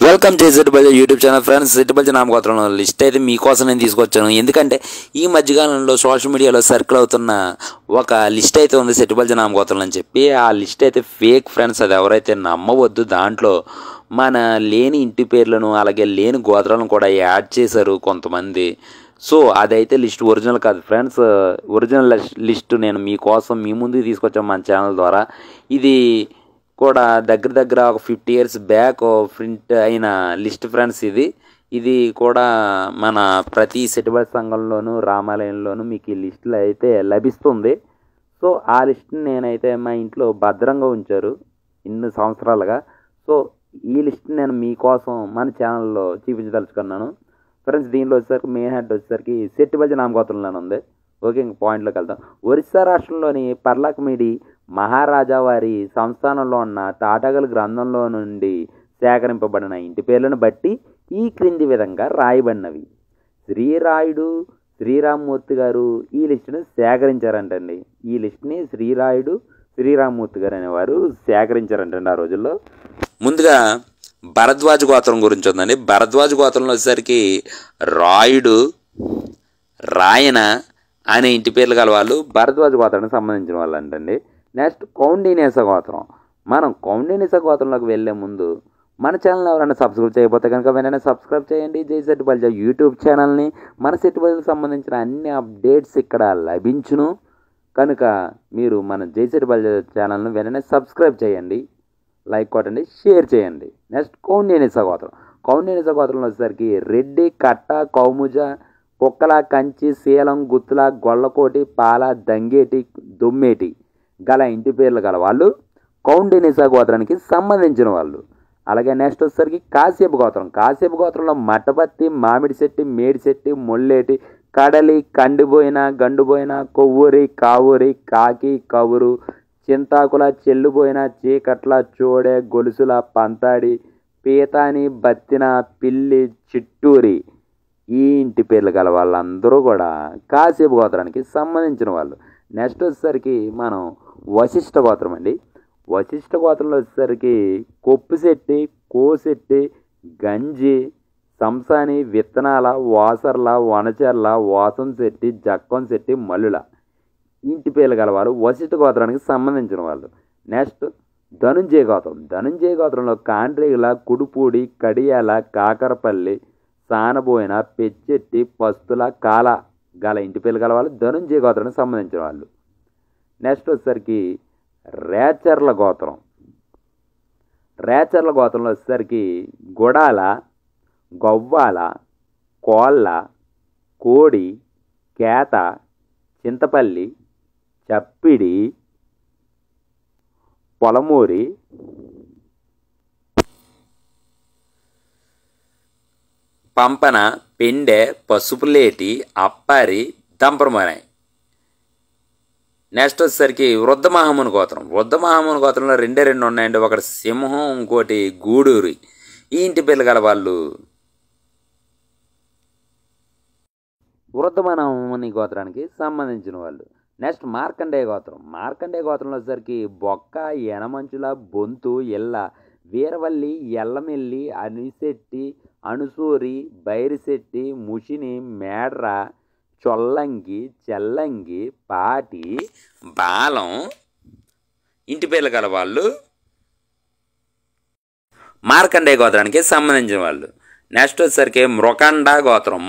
Welcome చేసేటబల్ YouTube channel friends. సెట్టుబల్ నామగోత్రం లిస్ట్ అయితే మీకోసం నేను తీసుకొచ్చాను. ఎందుకంటే ఈ మధ్యకాలంలో సోషల్ మీడియాలో సర్కిల్ అవుతున్న ఒక లిస్ట్ అయితే ఉంది సెట్టుబల్ నామగోత్రం అని చెప్పి. ఆ లిస్ట్ అయితే ఫేక్ ఫ్రెండ్స్, అది ఎవరైతే నమ్మవద్దు. దాంట్లో మన లేని ఇంటి పేర్లను అలాగే లేని గోత్రాలను కూడా యాడ్ చేశారు కొంతమంది. సో అదైతే లిస్ట్ ఒరిజినల్ కాదు ఫ్రెండ్స్. ఒరిజినల్ లిస్ట్ నేను మీకోసం మీ ముందుకు తీసుకొచ్చాను మన ఛానల్ ద్వారా. ఇది కూడా దగ్గర ఒక 50 years బ్యాక్ ప్రింట్ అయిన లిస్ట్ ఫ్రెండ్స్. ఇది కూడా మన ప్రతి సెట్టుబడి సంఘంలోనూ రామాలయంలోనూ మీకు ఈ లిస్టులు అయితే లభిస్తుంది. సో ఆ లిస్ట్ని నేనైతే మా ఇంట్లో భద్రంగా ఉంచారు ఇన్ని సంవత్సరాలుగా. సో ఈ లిస్ట్ని నేను మీకోసం మన ఛానల్లో చూపించదలుచుకున్నాను ఫ్రెండ్స్. దీనిలో వచ్చేసరికి మెయిన్ హెడ్ వచ్చేసరికి సెట్టుబడి నామగోత్రంలోనే ఉంది. ఓకే, ఇంక పాయింట్లోకి వెళ్తాం. ఒరిస్సా రాష్ట్రంలోని పర్లాకమిడి మహారాజా వారి సంస్థానంలో ఉన్న తాటగల్ గ్రంథంలో నుండి సేకరింపబడిన ఇంటి పేర్లను బట్టి ఈ క్రింది విధంగా రాయబడినవి. శ్రీరాయుడు శ్రీరామ్మూర్తి గారు ఈ లిస్టును సేకరించారంటండి. ఈ లిస్ట్ని శ్రీరామ్మూర్తి గారు అనేవారు సేకరించారంటండి ఆ రోజుల్లో. ముందుగా భరద్వాజ గోత్రం గురించి ఉందండి. భరద్వాజ గోత్రంలో వచ్చేసరికి రాయుడు, రాయన అనే ఇంటి పేర్లు గల వాళ్ళు భరద్వాజ గోత్రానికి సంబంధించిన వాళ్ళు అంటండి. నెక్స్ట్ కౌండిన్యస గోత్రం. మనం కౌండిన్యస గోత్రంలోకి వెళ్ళే ముందు మన ఛానల్ ఎవరైనా సబ్స్క్రైబ్ చేయకపోతే కనుక వెంటనే సబ్స్క్రైబ్ చేయండి. జై సెట్టుబల్జ యూట్యూబ్ ఛానల్ని. మన సెట్టుబల్జకి సంబంధించిన అన్ని అప్డేట్స్ ఇక్కడ లభించును కనుక మీరు మన జై సెట్టుబల్జ ఛానల్ని వెంటనే సబ్స్క్రైబ్ చేయండి, లైక్ కొట్టండి, షేర్ చేయండి. నెక్స్ట్ కౌండిన్యస గోత్రం. కౌండిన్యస గోత్రంలో వచ్చేసరికి రెడ్డి, కట్ట, కౌముజ, కుక్కల, కంచి, శీలం, గుత్తుల, గొల్లకోటి, పాల, దంగేటి, దొమ్మేటి గల ఇంటి పేర్లు గల వాళ్ళు కౌండిన్యస గోత్రానికి సంబంధించిన వాళ్ళు. అలాగే నెక్స్ట్ వచ్చేసరికి కాశ్యప గోత్రం. కాశ్యప గోత్రంలో మట్టపత్తి, మామిడి చెట్టి, మేడి చెట్టి, మొల్లేటి, కడలి, కండిపోయిన, గండుపోయిన, కొవ్వూరి, కావూరి, కాకి, కవురు, చింతాకుల, చెల్లుపోయిన, చీకట్ల, చోడె, గొలుసుల, పంతాడి, పీతాని, బత్తిన, పిల్లి, చిట్టూరి ఈ ఇంటి పేర్లు గల వాళ్ళందరూ కూడా కాశ్యప గోత్రానికి సంబంధించిన వాళ్ళు. నెక్స్ట్ వచ్చేసరికి మనం వశిష్ఠ గోత్రం అండి. వశిష్ఠ గోత్రంలో వచ్చేసరికి కొప్పుశెట్టి, కోశెట్టి, గంజి, సంసాని, విత్తనాల, వాసర్ల, వనచర్ల, వాసం శెట్టి, జక్కం శెట్టి, మల్లుల ఇంటి పేర్లు గల వాళ్ళు వశిష్ఠ గోత్రానికి సంబంధించిన వాళ్ళు. నెక్స్ట్ ధనుంజయ గోత్రం. ధనుంజయ గోత్రంలో కాండ్రిగల, కుడుపూడి, కడియాల, కాకరపల్లి, సానబోయిన, పెచ్చెట్టి, పస్తుల, కాల గల ఇంటి పేర్లు గల వాళ్ళు ధనుంజయ గోత్రానికి సంబంధించిన వాళ్ళు. నెక్స్ట్ వచ్చేసరికి రేచర్ల గోత్రం. రేచర్ల గోత్రంలో వచ్చేసరికి గుడాల, గవ్వాల, కోళ్ళ, కోడి, కేత, చింతపల్లి, చప్పిడి, పొలమూరి, పంపన, పెండె, పసుపులేటి, అప్పారి, దంపరమరాయి. నెక్స్ట్ వచ్చేసరికి వృద్ధమహాముని గోత్రం. వృద్ధమహాముని గోత్రంలో రెండు ఉన్నాయండి. ఒకటి సింహం, ఇంకోటి గూడూరి. ఈ ఇంటి పేర్లు గల వాళ్ళు వృద్ధమహాముని గోత్రానికి సంబంధించిన వాళ్ళు. నెక్స్ట్ మార్కండేయ గోత్రం. మార్కండేయ గోత్రంలో వచ్చేసరికి బొక్క, ఎనమంచుల, బొంతు, ఎల్ల, వీరవల్లి, ఎల్లమెల్లి, అనిశెట్టి, అణుసూరి, బైరిశెట్టి, ముషిని, మేడ్ర, చొల్లంగి, చెల్లంగి, పాటి, బాలం ఇంటి పేర్లు గల వాళ్ళు మార్కండేయ గోత్రానికి సంబంధించిన వాళ్ళు. నెక్స్ట్ వచ్చేసరికి మృకండ గోత్రం.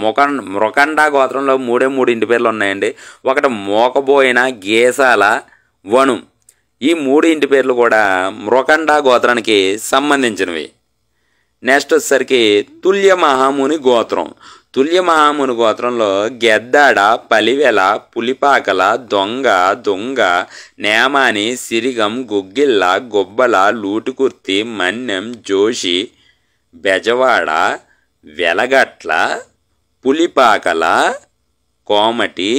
మృకండ గోత్రంలో మూడు ఇంటి పేర్లు ఉన్నాయండి. ఒకటి మోకబోయిన, గేసాల, వను. ఈ 3 ఇంటి పేర్లు కూడా మృకండ గోత్రానికి సంబంధించినవి. నెక్స్ట్ వచ్చేసరికి తుల్య మహాముని గోత్రం. తుల్య మహాముని గోత్రంలో గెద్దాడ, పలివెల, పులిపాకల, దొంగ, నేమాని, సిరిగం, గుగ్గిళ్ళ, గొబ్బల, లూటుకుర్తి, మన్నెం, జోషి, బెజవాడ, వెలగట్ల, పులిపాకల, కోమటి,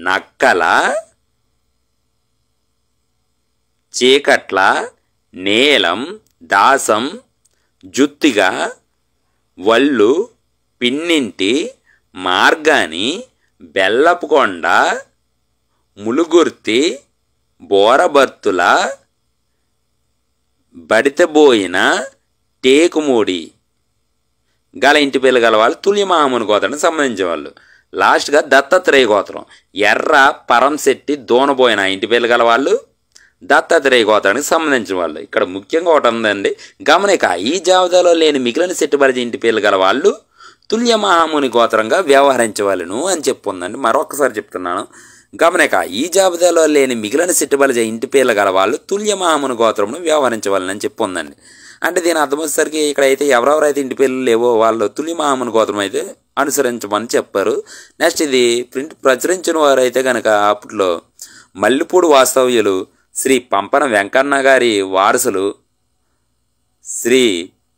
నక్కల, చీకట్ల, నేలం, దాసం, జుత్తిగ, వల్లు, పిన్నింటి, మార్గాని, బెల్లపుకొండ, ములుగుర్తి, బోరబర్తుల, బడితబోయిన, టేకుమూడి గల ఇంటి పేర్లు గల వాళ్ళు తుల్యమహాముని గోత్రానికి సంబంధించిన వాళ్ళు. లాస్ట్గా దత్తాత్రేయ గోత్రం ఎర్ర పరంశెట్టి దోనబోయిన ఇంటి పేర్లు గల వాళ్ళు దత్తాత్రేయ గోత్రానికి సంబంధించిన వాళ్ళు. ఇక్కడ ముఖ్యంగా ఒకటి ఉందండి, గమనిక. ఈ జాబితాలో లేని మిగిలిన సెట్టుబడి ఇంటి పేర్లు గల వాళ్ళు తుల్యమహాముని గోత్రంగా వ్యవహరించవలను అని చెప్పుందండి. మరొకసారి చెప్తున్నాను, గమనిక. ఈ జాబితాలో లేని మిగిలిన సెట్టుబడి ఇంటి పేర్లు గల వాళ్ళు తుల్యమహాముని గోత్రంను వ్యవహరించవాలని అని చెప్పుందండి. అంటే దీని అర్థం వచ్చేసరికి ఇక్కడైతే ఎవరెవరైతే ఇంటి పేర్లు లేవో వాళ్ళు తుల్యమహాముని గోత్రం అయితే అనుసరించమని చెప్పారు. నెక్స్ట్ ఇది ప్రింట్ ప్రచురించిన వారైతే కనుక అప్పట్లో మల్లిపూడి వాస్తవ్యులు, శ్రీ పంపన వెంకన్న గారి వారసులు, శ్రీ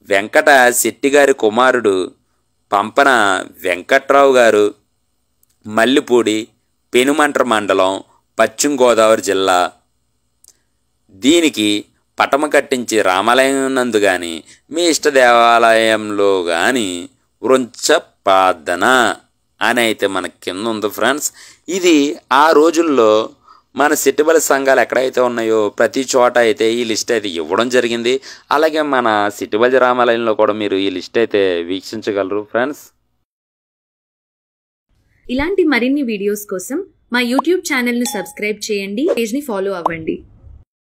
వెంకట శెట్టి గారి కుమారుడు పంపన వెంకట్రావు గారు, మల్లిపూడి, పెనుమంట్ర మండలం, పశ్చిమ గోదావరి జిల్లా. దీనికి పటమ కట్టించి రామాలయం నందు కానీ మీ ఇష్ట దేవాలయంలో కానీ వృంచ ప్రార్థన అని అయితే మన కింద ఉంది ఫ్రెండ్స్. ఇది ఆ రోజుల్లో మన సెట్టుబడి సంఘాలు ఎక్కడైతే ఉన్నాయో ప్రతి చోట అయితే ఈ లిస్ట్ అయితే ఇవ్వడం జరిగింది. అలాగే మన సెట్టుబడి రామాలయంలో కూడా మీరు ఈ లిస్ట్ అయితే వీక్షించగలరు ఫ్రెండ్స్. ఇలాంటి మరిన్ని వీడియోస్ కోసం మా యూట్యూబ్ ఛానల్ను సబ్స్క్రైబ్ చేయండి, పేజ్ని ఫాలో అవ్వండి.